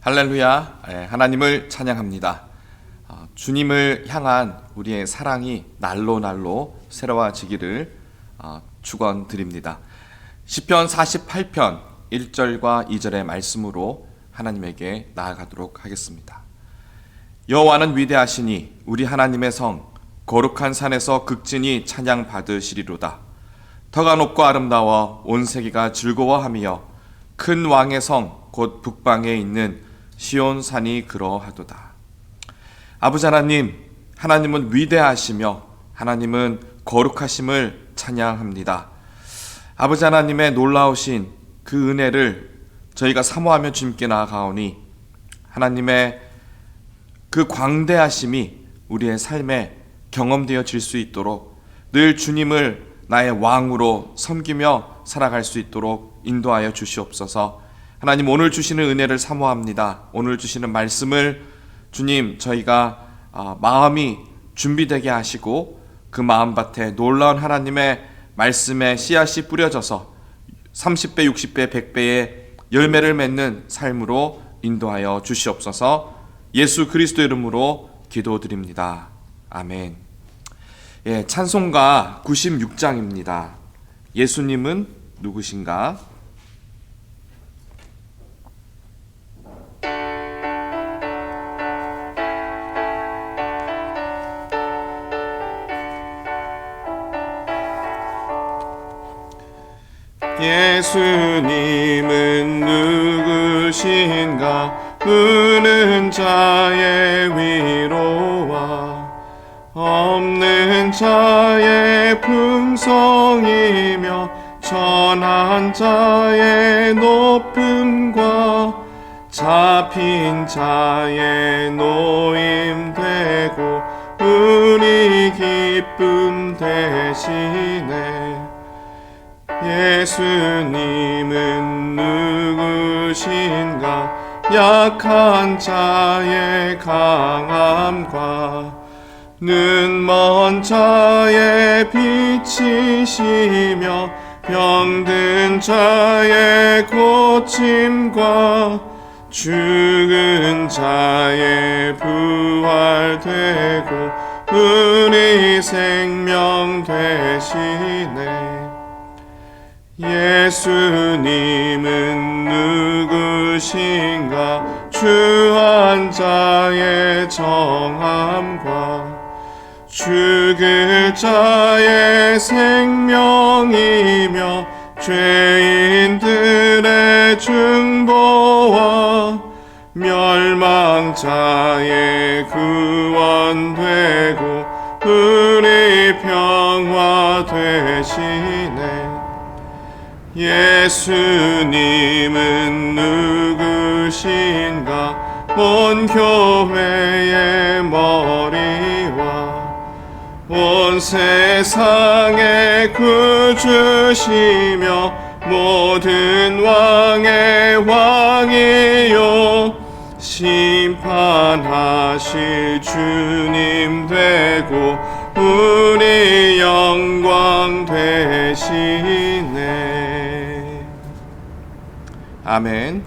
할렐루야. 하나님을 찬양합니다. 주님을 향한 우리의 사랑이 날로 날로 새로워지기를 축원드립니다. 시편 48편 1절과 2절의 말씀으로 하나님에게 나아가도록 하겠습니다. 여호와는 위대하시니 우리 하나님의 성 거룩한 산에서 극진히 찬양 받으시리로다. 터가 높고 아름다워 온 세계가 즐거워하며 큰 왕의 성 곧 북방에 있는 시온 산이 그러하도다. 아버지 하나님, 하나님은 위대하시며 하나님은 거룩하심을 찬양합니다. 아버지 하나님의 놀라우신 그 은혜를 저희가 사모하며 주님께 나아가오니 하나님의 그 광대하심이 우리의 삶에 경험되어질 수 있도록 늘 주님을 나의 왕으로 섬기며 살아갈 수 있도록 인도하여 주시옵소서. 하나님, 오늘 주시는 은혜를 사모합니다. 오늘 주시는 말씀을 주님, 저희가 마음이 준비되게 하시고 그 마음밭에 놀라운 하나님의 말씀의 씨앗이 뿌려져서 30배, 60배, 100배의 열매를 맺는 삶으로 인도하여 주시옵소서. 예수 그리스도 이름으로 기도드립니다. 아멘. 찬송가 96장입니다. 예수님은 누구신가? 예수님은 누구신가? 우는 자의 위로와 없는 자의 풍성이며 천한 자의 높음과 잡힌 자의 노임되고 우리 기쁨 되시네. 예수님은 누구신가? 약한 자의 강함과 눈먼 자의 빛이시며 병든 자의 고침과 죽은 자의 부활되고 우리 생명 되시네. 예수님은 누구신가? 주한 자의 정함과 죽을 자의 생명이며 죄인들의 중보와 멸망자의 구원되고 우리 평화 되시네. 예수님은 누구신가? 온 교회의 머리와 온 세상의 구주시며 모든 왕의 왕이요 심판하실 주님 되고 우리 영광 되시네. 아멘.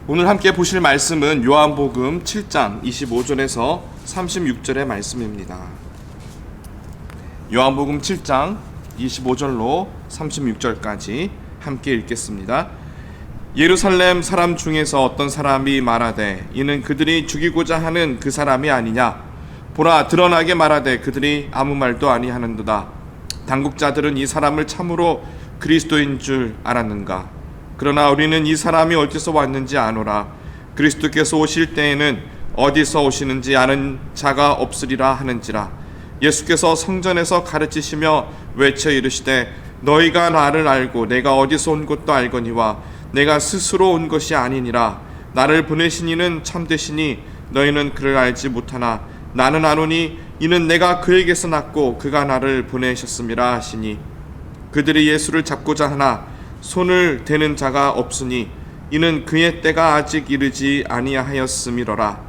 오늘 함께 보실 말씀은 요한복음 7장 25절에서 36절의 말씀입니다. 요한복음 7장 25절로 36절까지 함께 읽겠습니다. 예루살렘 사람 중에서 어떤 사람이 말하되 이는 그들이 죽이고자 하는 그 사람이 아니냐? 보라, 드러나게 말하되 그들이 아무 말도 아니하는도다. 당국자들은 이 사람을 참으로 그리스도인 줄 알았는가? 그러나 우리는 이 사람이 어디서 왔는지 아노라. 그리스도께서 오실 때에는 어디서 오시는지 아는 자가 없으리라 하는지라. 예수께서 성전에서 가르치시며 외쳐 이르시되 너희가 나를 알고 내가 어디서 온 것도 알거니와 내가 스스로 온 것이 아니니라. 나를 보내신 이는 참되시니 너희는 그를 알지 못하나 나는 아노니 이는 내가 그에게서 났고 그가 나를 보내셨음이라 하시니 그들이 예수를 잡고자 하나 손을 대는 자가 없으니 이는 그의 때가 아직 이르지 아니하였음이로라.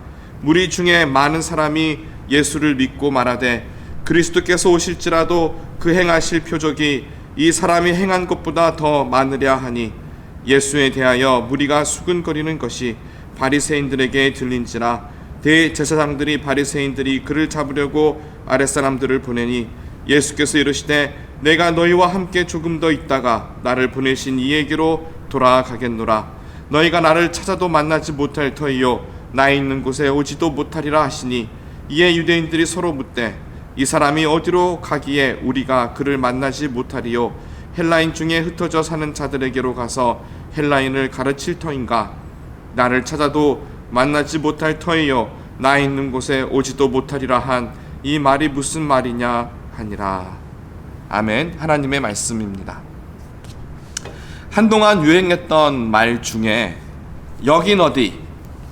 무리 중에 많은 사람이 예수를 믿고 말하되 그리스도께서 오실지라도 그 행하실 표적이 이 사람이 행한 것보다 더 많으랴 하니 예수에 대하여 무리가 수근거리는 것이 바리새인들에게 들린지라. 대제사장들이 바리새인들이 그를 잡으려고 아랫사람들을 보내니 예수께서 이르시되 내가 너희와 함께 조금 더 있다가 나를 보내신 이에게로 돌아가겠노라. 너희가 나를 찾아도 만나지 못할 터이요 나 있는 곳에 오지도 못하리라 하시니 이에 유대인들이 서로 묻되 이 사람이 어디로 가기에 우리가 그를 만나지 못하리요? 헬라인 중에 흩어져 사는 자들에게로 가서 헬라인을 가르칠 터인가? 나를 찾아도 만나지 못할 터이요 나 있는 곳에 오지도 못하리라 한 이 말이 무슨 말이냐 하니라. 아멘. 하나님의 말씀입니다. 한동안 유행했던 말 중에 여긴 어디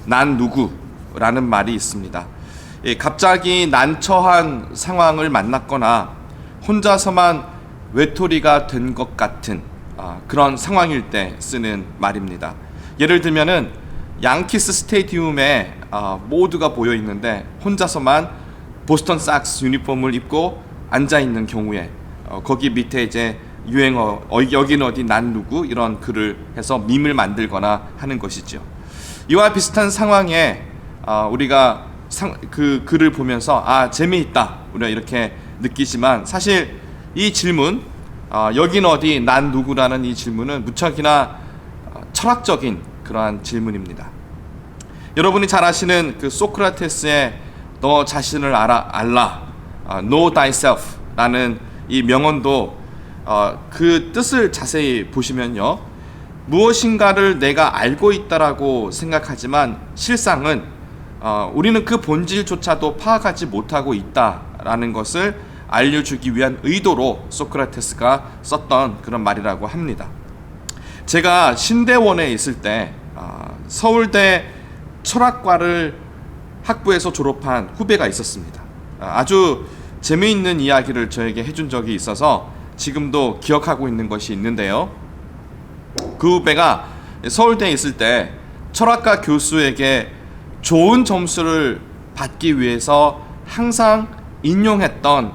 난 누구라는 말이 있습니다. 갑자기 난처한 상황을 만났거나 혼자서만 외톨이가 된 것 같은 그런 상황일 때 쓰는 말입니다. 예를 들면은 양키스 스테디움에 모두가 모여 있는데 혼자서만 보스턴 삭스 유니폼을 입고 앉아 있는 경우에 거기 밑에 이제 유행어 여긴 어디 난 누구 이런 글을 해서 밈을 만들거나 하는 것이죠. 이와 비슷한 상황에 우리가 그 글을 보면서 재미있다 우리가 이렇게 느끼지만 사실 이 질문 여긴 어디 난 누구라는 이 질문은 무척이나 철학적인 그러한 질문입니다. 여러분이 잘 아시는 그 소크라테스의 너 자신을 알라 know thyself 라는 이 명언도 그 뜻을 자세히 보시면요, 무엇인가를 내가 알고 있다라고 생각하지만 실상은 우리는 그 본질조차도 파악하지 못하고 있다라는 것을 알려주기 위한 의도로 소크라테스가 썼던 그런 말이라고 합니다. 제가 신대원에 있을 때 서울대 철학과를 학부에서 졸업한 후배가 있었습니다. 아주 재미있는 이야기를 저에게 해준 적이 있어서 지금도 기억하고 있는 것이 있는데요. 그 후배가 서울대에 있을 때 철학과 교수에게 좋은 점수를 받기 위해서 항상 인용했던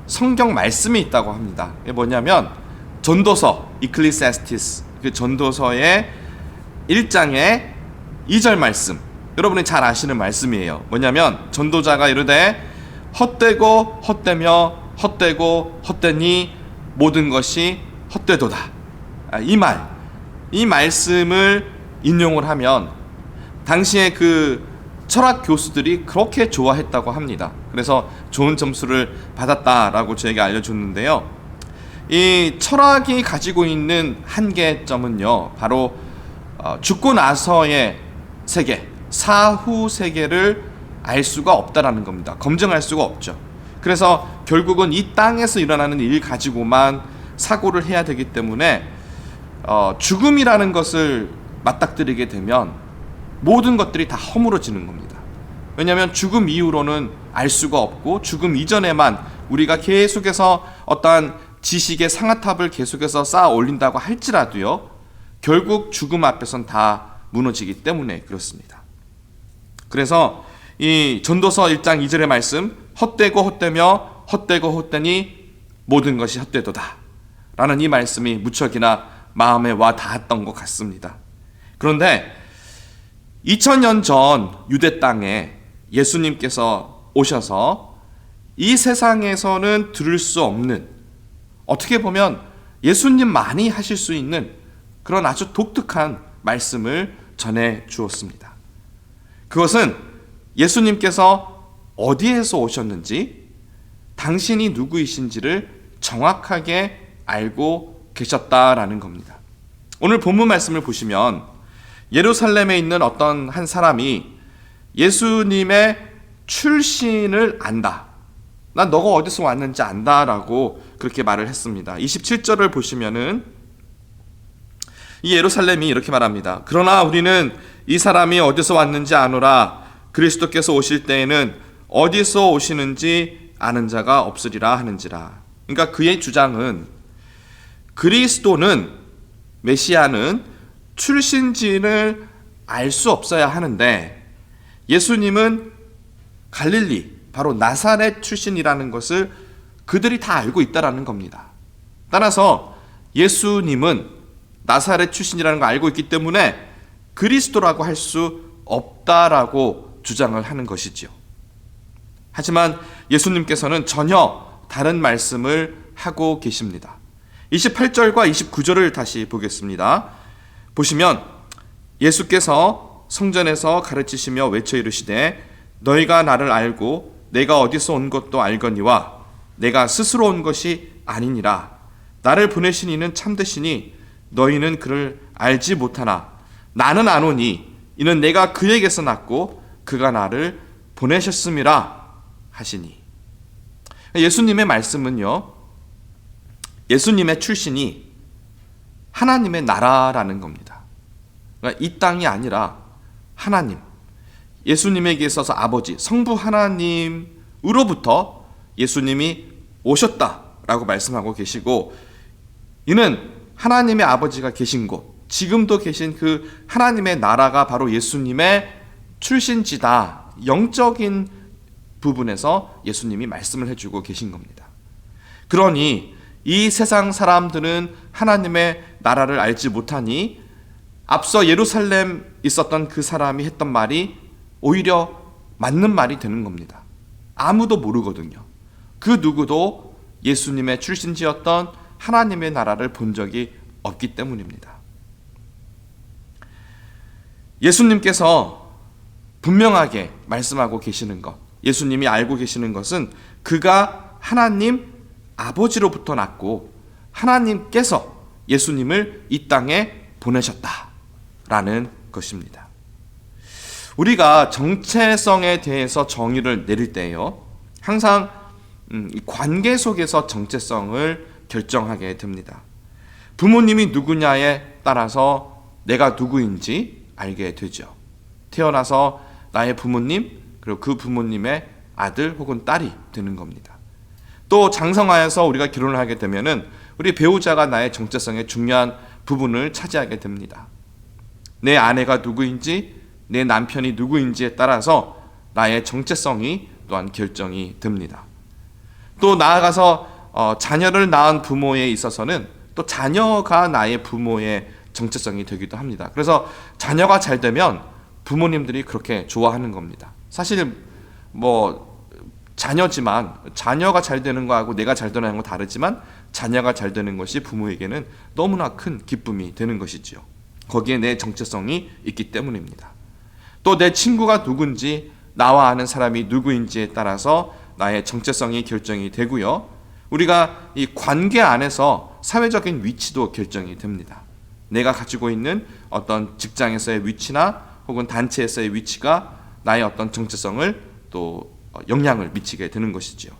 성경 말씀이 있다고 합니다. 이게 뭐냐면 전도서 이클리세스티스 그 전도서의 1장의 2절 말씀, 여러분이 잘 아시는 말씀이에요. 뭐냐면 전도자가 이르되 헛되고 헛되며 헛되고 헛되니 모든 것이 헛되도다. 이 말씀을 인용을 하면 당시에 그 철학 교수들이 그렇게 좋아했다고 합니다. 그래서 좋은 점수를 받았다라고 저에게 알려줬는데요. 이 철학이 가지고 있는 한계점은요, 바로 죽고 나서의 세계, 사후 세계를 알 수가 없다라는 겁니다. 검증할 수가 없죠. 그래서 결국은 이 땅에서 일어나는 일 가지고만 사고를 해야 되기 때문에 죽음이라는 것을 맞닥뜨리게 되면 모든 것들이 다 허물어지는 겁니다. 왜냐하면 죽음 이후로는 알 수가 없고 죽음 이전에만 우리가 계속해서 어떠한 지식의 상아탑을 계속해서 쌓아 올린다고 할지라도요, 결국 죽음 앞에선 다 무너지기 때문에 그렇습니다. 그래서 이 전도서 1장 2절의 말씀, 헛되고 헛되며 헛되고 헛되니 모든 것이 헛되도다 라는 이 말씀이 무척이나 마음에 와 닿았던 것 같습니다. 그런데 2000년 전 유대 땅에 예수님께서 오셔서 이 세상에서는 들을 수 없는, 어떻게 보면 예수님만이 하실 수 있는 그런 아주 독특한 말씀을 전해 주었습니다. 그것은 예수님께서 어디에서 오셨는지, 당신이 누구이신지를 정확하게 알고 계셨다라는 겁니다. 오늘 본문 말씀을 보시면 예루살렘에 있는 어떤 한 사람이 예수님의 출신을 안다. 난 너가 어디서 왔는지 안다라고 그렇게 말을 했습니다. 27절을 보시면은 이 예루살렘이 이렇게 말합니다. 그러나 우리는 이 사람이 어디서 왔는지 아노라. 그리스도께서 오실 때에는 어디서 오시는지 아는 자가 없으리라 하는지라. 그러니까 그의 주장은 그리스도는, 메시아는 출신지를 알 수 없어야 하는데 예수님은 갈릴리, 바로 나사렛 출신이라는 것을 그들이 다 알고 있다라는 겁니다. 따라서 예수님은 나사렛 출신이라는 걸 알고 있기 때문에 그리스도라고 할 수 없다라고 주장을 하는 것이지요. 하지만 예수님께서는 전혀 다른 말씀을 하고 계십니다. 28절과 29절을 다시 보겠습니다. 보시면 예수께서 성전에서 가르치시며 외쳐 이르시되 너희가 나를 알고 내가 어디서 온 것도 알거니와 내가 스스로 온 것이 아니니라. 나를 보내신 이는 참되시니 너희는 그를 알지 못하나 나는 아노니 이는 내가 그에게서 났고 그가 나를 보내셨음이라 하시니. 예수님의 말씀은요, 예수님의 출신이 하나님의 나라라는 겁니다. 그러니까 이 땅이 아니라 하나님, 예수님에게 있어서 아버지, 성부 하나님으로부터 예수님이 오셨다라고 말씀하고 계시고, 이는 하나님의 아버지가 계신 곳, 지금도 계신 그 하나님의 나라가 바로 예수님의 출신지다. 영적인 부분에서 예수님이 말씀을 해주고 계신 겁니다. 그러니 이 세상 사람들은 하나님의 나라를 알지 못하니 앞서 예루살렘 있었던 그 사람이 했던 말이 오히려 맞는 말이 되는 겁니다. 아무도 모르거든요. 그 누구도 예수님의 출신지였던 하나님의 나라를 본 적이 없기 때문입니다. 예수님께서 분명하게 말씀하고 계시는 것, 예수님이 알고 계시는 것은 그가 하나님 아버지로부터 났고 하나님께서 예수님을 이 땅에 보내셨다라는 것입니다. 우리가 정체성에 대해서 정의를 내릴 때요, 항상 관계 속에서 정체성을 결정하게 됩니다. 부모님이 누구냐에 따라서 내가 누구인지 알게 되죠. 태어나서 나의 부모님, 그리고 그 부모님의 아들 혹은 딸이 되는 겁니다. 또 장성하여서 우리가 결혼을 하게 되면은 우리 배우자가 나의 정체성의 중요한 부분을 차지하게 됩니다. 내 아내가 누구인지, 내 남편이 누구인지에 따라서 나의 정체성이 또한 결정이 됩니다. 또 나아가서 자녀를 낳은 부모에 있어서는 또 자녀가 나의 부모의 정체성이 되기도 합니다. 그래서 자녀가 잘 되면 부모님들이 그렇게 좋아하는 겁니다. 사실 자녀지만 자녀가 잘 되는 거하고 내가 잘 되는 건 다르지만 자녀가 잘 되는 것이 부모에게는 너무나 큰 기쁨이 되는 것이지요. 거기에 내 정체성이 있기 때문입니다. 또 내 친구가 누군지, 나와 아는 사람이 누구인지에 따라서 나의 정체성이 결정이 되고요. 우리가 이 관계 안에서 사회적인 위치도 결정이 됩니다. 내가 가지고 있는 어떤 직장에서의 위치나 혹은 단체에서의 위치가 나의 어떤 정체성을 또 영향을 미치게 되는 것이지요.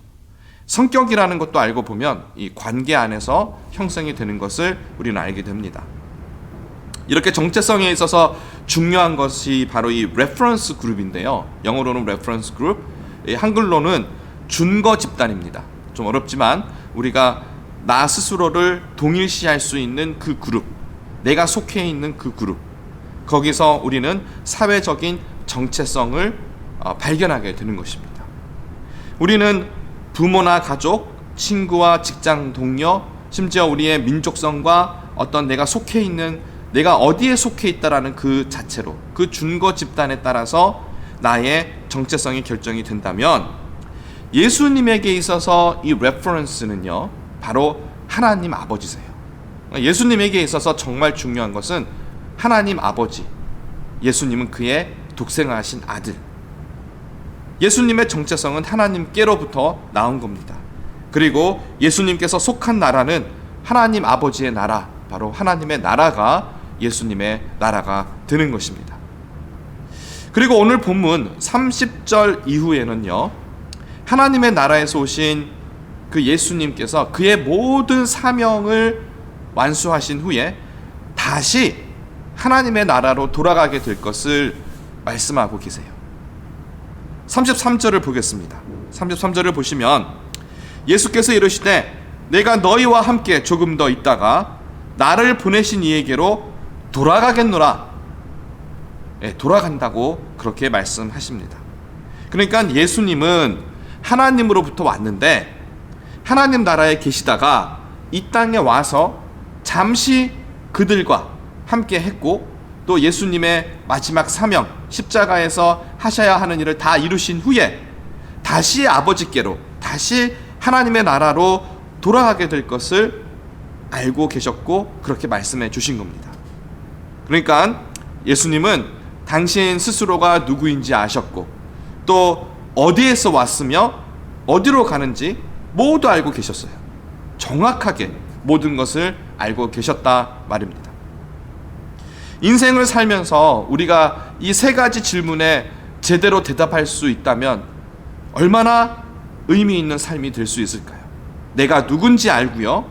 성격이라는 것도 알고 보면 이 관계 안에서 형성이 되는 것을 우리는 알게 됩니다. 이렇게 정체성에 있어서 중요한 것이 바로 이 레퍼런스 그룹인데요. 영어로는 레퍼런스 그룹, 한글로는 준거 집단입니다. 좀 어렵지만 우리가 나 스스로를 동일시할 수 있는 그 그룹, 내가 속해 있는 그 그룹, 거기서 우리는 사회적인 정체성을 발견하게 되는 것입니다. 우리는 부모나 가족, 친구와 직장 동료, 심지어 우리의 민족성과 어떤 내가 속해 있는, 내가 어디에 속해 있다라는 그 자체로, 그 준거 집단에 따라서 나의 정체성이 결정이 된다면, 예수님에게 있어서 이 레퍼런스는요, 바로 하나님 아버지세요. 예수님에게 있어서 정말 중요한 것은 하나님 아버지, 예수님은 그의 독생하신 아들, 예수님의 정체성은 하나님께로부터 나온 겁니다. 그리고 예수님께서 속한 나라는 하나님 아버지의 나라, 바로 하나님의 나라가 예수님의 나라가 되는 것입니다. 그리고 오늘 본문 30절 이후에는요, 하나님의 나라에서 오신 그 예수님께서 그의 모든 사명을 완수하신 후에 다시 하나님의 나라로 돌아가게 될 것을 말씀하고 계세요. 33절을 보겠습니다. 33절을 보시면 예수께서 이르시되 내가 너희와 함께 조금 더 있다가 나를 보내신 이에게로 돌아가겠노라. 돌아간다고 그렇게 말씀하십니다. 그러니까 예수님은 하나님으로부터 왔는데 하나님 나라에 계시다가 이 땅에 와서 잠시 그들과 함께 했고, 또 예수님의 마지막 사명, 십자가에서 하셔야 하는 일을 다 이루신 후에 다시 아버지께로, 다시 하나님의 나라로 돌아가게 될 것을 알고 계셨고 그렇게 말씀해 주신 겁니다. 그러니까 예수님은 당신 스스로가 누구인지 아셨고 또 어디에서 왔으며 어디로 가는지 모두 알고 계셨어요. 정확하게 모든 것을 알고 계셨다 말입니다. 인생을 살면서 우리가 이 세 가지 질문에 제대로 대답할 수 있다면 얼마나 의미 있는 삶이 될 수 있을까요? 내가 누군지 알고요,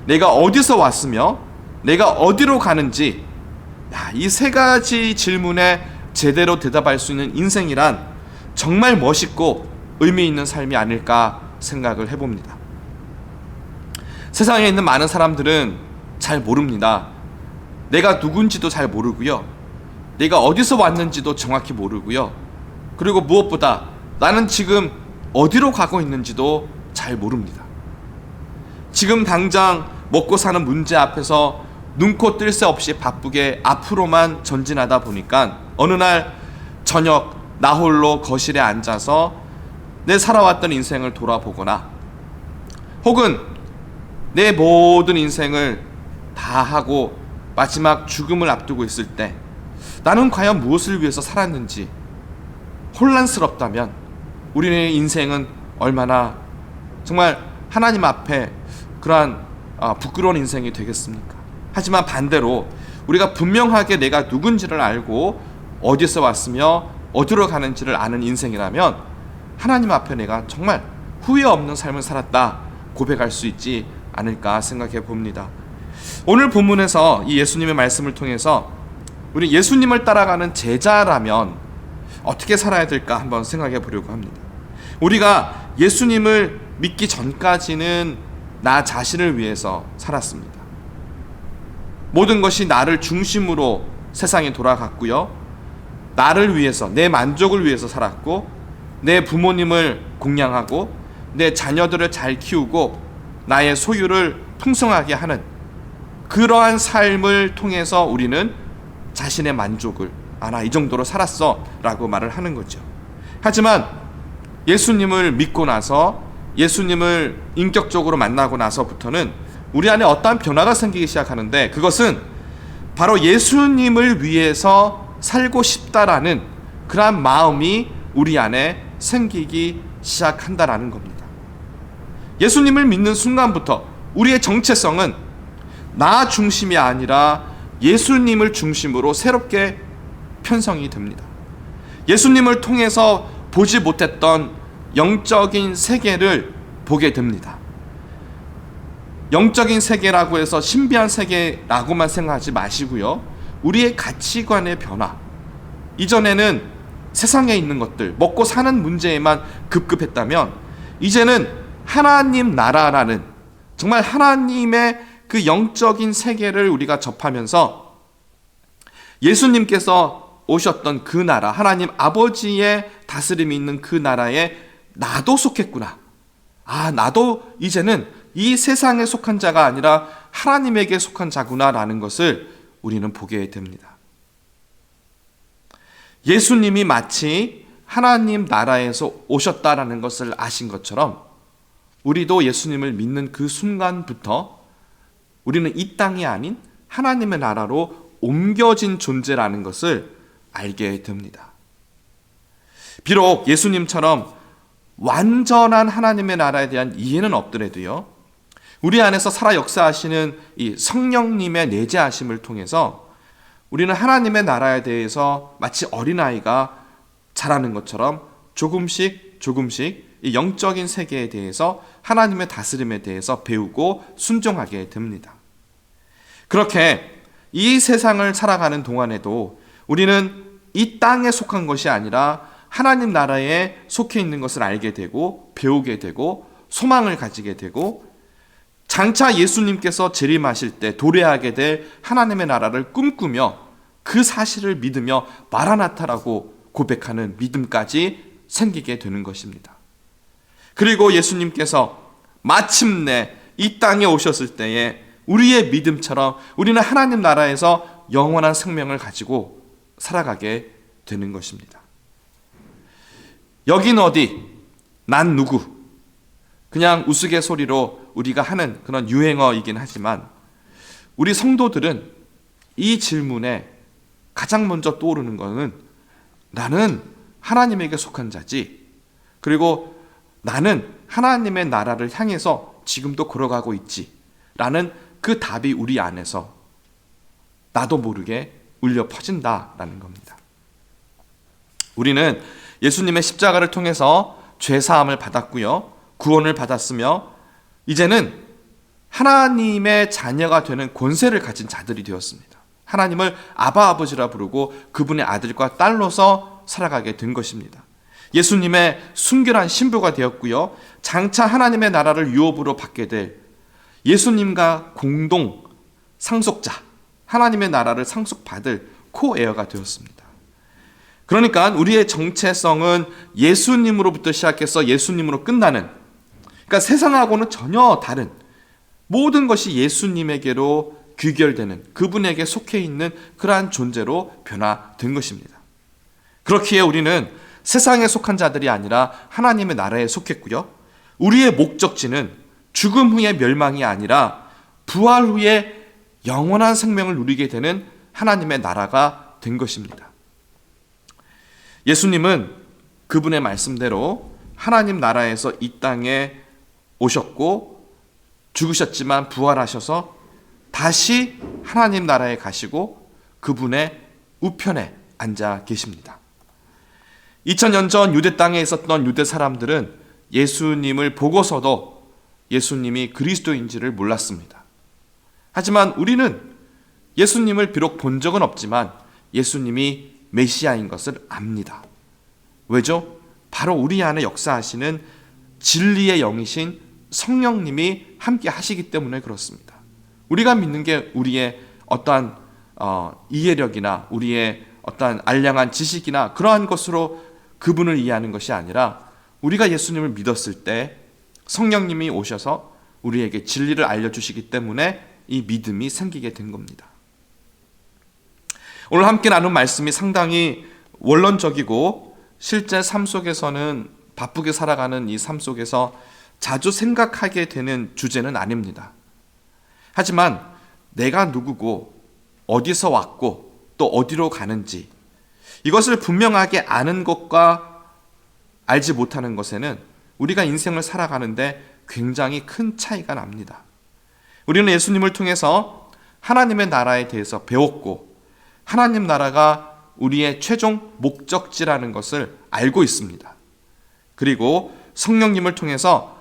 내가 어디서 왔으며 내가 어디로 가는지, 이 세 가지 질문에 제대로 대답할 수 있는 인생이란 정말 멋있고 의미 있는 삶이 아닐까 생각을 해봅니다. 세상에 있는 많은 사람들은 잘 모릅니다. 내가 누군지도 잘 모르고요, 내가 어디서 왔는지도 정확히 모르고요, 그리고 무엇보다 나는 지금 어디로 가고 있는지도 잘 모릅니다. 지금 당장 먹고 사는 문제 앞에서 눈코 뜰 새 없이 바쁘게 앞으로만 전진하다 보니까 어느 날 저녁 나 홀로 거실에 앉아서 내 살아왔던 인생을 돌아보거나 혹은 내 모든 인생을 다 하고 마지막 죽음을 앞두고 있을 때 나는 과연 무엇을 위해서 살았는지 혼란스럽다면 우리의 인생은 얼마나 정말 하나님 앞에 그러한 부끄러운 인생이 되겠습니까? 하지만 반대로 우리가 분명하게 내가 누군지를 알고 어디서 왔으며 어디로 가는지를 아는 인생이라면 하나님 앞에 내가 정말 후회 없는 삶을 살았다 고백할 수 있지 않을까 생각해 봅니다. 오늘 본문에서 이 예수님의 말씀을 통해서 우리 예수님을 따라가는 제자라면 어떻게 살아야 될까 한번 생각해 보려고 합니다. 우리가 예수님을 믿기 전까지는 나 자신을 위해서 살았습니다. 모든 것이 나를 중심으로 세상에 돌아갔고요, 나를 위해서, 내 만족을 위해서 살았고, 내 부모님을 공양하고 내 자녀들을 잘 키우고 나의 소유를 풍성하게 하는 그러한 삶을 통해서 우리는 자신의 만족을 나 이 정도로 살았어 라고 말을 하는 거죠. 하지만 예수님을 믿고 나서, 예수님을 인격적으로 만나고 나서부터는 우리 안에 어떠한 변화가 생기기 시작하는데, 그것은 바로 예수님을 위해서 살고 싶다라는 그러한 마음이 우리 안에 생기기 시작한다라는 겁니다. 예수님을 믿는 순간부터 우리의 정체성은 나 중심이 아니라 예수님을 중심으로 새롭게 편성이 됩니다. 예수님을 통해서 보지 못했던 영적인 세계를 보게 됩니다. 영적인 세계라고 해서 신비한 세계라고만 생각하지 마시고요, 우리의 가치관의 변화, 이전에는 세상에 있는 것들, 먹고 사는 문제에만 급급했다면 이제는 하나님 나라라는 정말 하나님의 그 영적인 세계를 우리가 접하면서 예수님께서 오셨던 그 나라, 하나님 아버지의 다스림이 있는 그 나라에 나도 속했구나, 나도 이제는 이 세상에 속한 자가 아니라 하나님에게 속한 자구나 라는 것을 우리는 보게 됩니다. 예수님이 마치 하나님 나라에서 오셨다라는 것을 아신 것처럼 우리도 예수님을 믿는 그 순간부터 우리는 이 땅이 아닌 하나님의 나라로 옮겨진 존재라는 것을 알게 됩니다. 비록 예수님처럼 완전한 하나님의 나라에 대한 이해는 없더라도요, 우리 안에서 살아 역사하시는 이 성령님의 내재하심을 통해서 우리는 하나님의 나라에 대해서 마치 어린아이가 자라는 것처럼 조금씩 이 영적인 세계에 대해서, 하나님의 다스림에 대해서 배우고 순종하게 됩니다. 그렇게 이 세상을 살아가는 동안에도 우리는 이 땅에 속한 것이 아니라 하나님 나라에 속해 있는 것을 알게 되고 배우게 되고 소망을 가지게 되고, 장차 예수님께서 재림하실 때 도래하게 될 하나님의 나라를 꿈꾸며 그 사실을 믿으며 마라나타라고 고백하는 믿음까지 생기게 되는 것입니다. 그리고 예수님께서 마침내 이 땅에 오셨을 때에 우리의 믿음처럼 우리는 하나님 나라에서 영원한 생명을 가지고 살아가게 되는 것입니다. 여긴 어디? 난 누구? 그냥 우스갯소리로 우리가 하는 그런 유행어이긴 하지만 우리 성도들은 이 질문에 가장 먼저 떠오르는 것은 나는 하나님에게 속한 자지. 그리고 나는 하나님의 나라를 향해서 지금도 걸어가고 있지. 라는 그 답이 우리 안에서 나도 모르게 울려 퍼진다라는 겁니다. 우리는 예수님의 십자가를 통해서 죄사함을 받았고요. 구원을 받았으며 이제는 하나님의 자녀가 되는 권세를 가진 자들이 되었습니다. 하나님을 아바 아버지라 부르고 그분의 아들과 딸로서 살아가게 된 것입니다. 예수님의 순결한 신부가 되었고요. 장차 하나님의 나라를 유업으로 받게 될 예수님과 공동 상속자, 하나님의 나라를 상속받을 코에어가 되었습니다. 그러니까 우리의 정체성은 예수님으로부터 시작해서 예수님으로 끝나는, 그러니까 세상하고는 전혀 다른 모든 것이 예수님에게로 귀결되는, 그분에게 속해 있는 그러한 존재로 변화된 것입니다. 그렇기에 우리는 세상에 속한 자들이 아니라 하나님의 나라에 속했고요. 우리의 목적지는 죽음 후의 멸망이 아니라 부활 후에 영원한 생명을 누리게 되는 하나님의 나라가 된 것입니다. 예수님은 그분의 말씀대로 하나님 나라에서 이 땅에 오셨고 죽으셨지만 부활하셔서 다시 하나님 나라에 가시고 그분의 우편에 앉아 계십니다. 2000년 전 유대 땅에 있었던 유대 사람들은 예수님을 보고서도 예수님이 그리스도인지를 몰랐습니다. 하지만 우리는 예수님을 비록 본 적은 없지만 예수님이 메시아인 것을 압니다. 왜죠? 바로 우리 안에 역사하시는 진리의 영이신 성령님이 함께 하시기 때문에 그렇습니다. 우리가 믿는 게 우리의 어떠한 이해력이나 우리의 어떠한 알량한 지식이나 그러한 것으로 그분을 이해하는 것이 아니라 우리가 예수님을 믿었을 때 성령님이 오셔서 우리에게 진리를 알려주시기 때문에 이 믿음이 생기게 된 겁니다. 오늘 함께 나눈 말씀이 상당히 원론적이고 실제 삶 속에서는 바쁘게 살아가는 이 삶 속에서 자주 생각하게 되는 주제는 아닙니다. 하지만 내가 누구고 어디서 왔고 또 어디로 가는지 이것을 분명하게 아는 것과 알지 못하는 것에는 우리가 인생을 살아가는데 굉장히 큰 차이가 납니다. 우리는 예수님을 통해서 하나님의 나라에 대해서 배웠고 하나님 나라가 우리의 최종 목적지라는 것을 알고 있습니다. 그리고 성령님을 통해서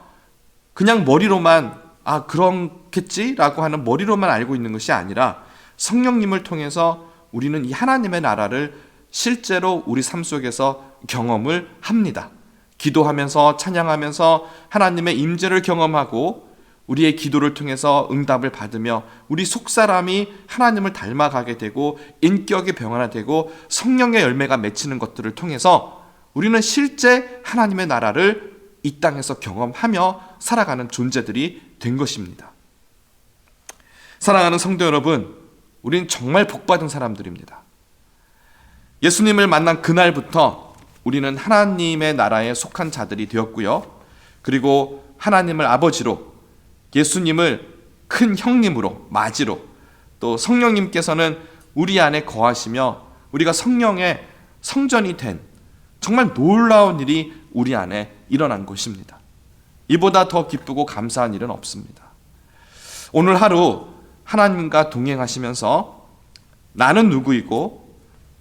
그냥 머리로만 그렇겠지라고 하는 머리로만 알고 있는 것이 아니라 성령님을 통해서 우리는 이 하나님의 나라를 실제로 우리 삶 속에서 경험을 합니다. 기도하면서 찬양하면서 하나님의 임재를 경험하고 우리의 기도를 통해서 응답을 받으며 우리 속사람이 하나님을 닮아가게 되고 인격이 변화되고 성령의 열매가 맺히는 것들을 통해서 우리는 실제 하나님의 나라를 이 땅에서 경험하며 살아가는 존재들이 된 것입니다. 사랑하는 성도 여러분, 우린 정말 복받은 사람들입니다. 예수님을 만난 그날부터 우리는 하나님의 나라에 속한 자들이 되었고요. 그리고 하나님을 아버지로, 예수님을 큰 형님으로, 마지로, 또 성령님께서는 우리 안에 거하시며 우리가 성령의 성전이 된 정말 놀라운 일이 우리 안에 일어난 것입니다. 이보다 더 기쁘고 감사한 일은 없습니다. 오늘 하루 하나님과 동행하시면서 나는 누구이고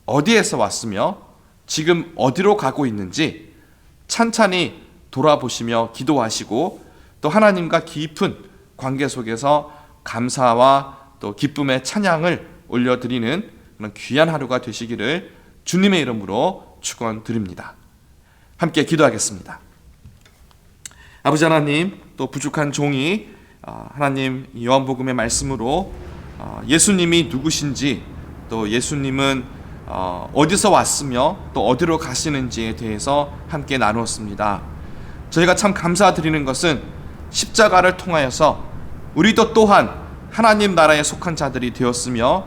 어디에서 왔으며 지금 어디로 가고 있는지 찬찬히 돌아보시며 기도하시고 또 하나님과 깊은 관계 속에서 감사와 또 기쁨의 찬양을 올려드리는 그런 귀한 하루가 되시기를 주님의 이름으로 축원드립니다. 함께 기도하겠습니다. 아버지 하나님, 또 부족한 종이 하나님 요한복음의 말씀으로 예수님이 누구신지 또 예수님은 어디서 왔으며 또 어디로 가시는지에 대해서 함께 나누었습니다. 저희가 참 감사드리는 것은 십자가를 통하여서 우리도 또한 하나님 나라에 속한 자들이 되었으며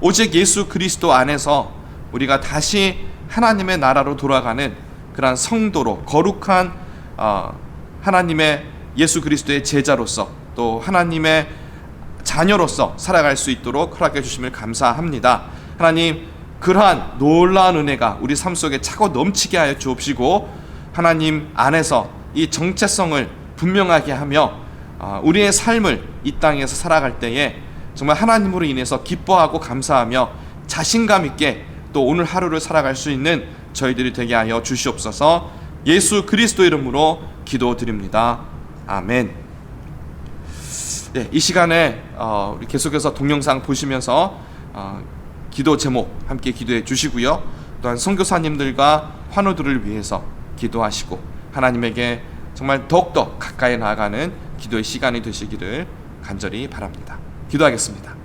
오직 예수 그리스도 안에서 우리가 다시 하나님의 나라로 돌아가는 그러한 성도로 거룩한 하나님의 예수 그리스도의 제자로서 또 하나님의 자녀로서 살아갈 수 있도록 허락해 주심을 감사합니다. 하나님, 그러한 놀라운 은혜가 우리 삶 속에 차고 넘치게 하여 주옵시고 하나님 안에서 이 정체성을 분명하게 하며 우리의 삶을 이 땅에서 살아갈 때에 정말 하나님으로 인해서 기뻐하고 감사하며 자신감 있게 또 오늘 하루를 살아갈 수 있는 저희들이 되게 하여 주시옵소서. 예수 그리스도 이름으로 기도드립니다. 아멘. 네, 이 시간에 우리 계속해서 동영상 보시면서 기도 제목 함께 기도해 주시고요. 또한 선교사님들과 환우들을 위해서 기도하시고 하나님에게 정말 더욱더 가까이 나아가는 기도의 시간이 되시기를 간절히 바랍니다. 기도하겠습니다.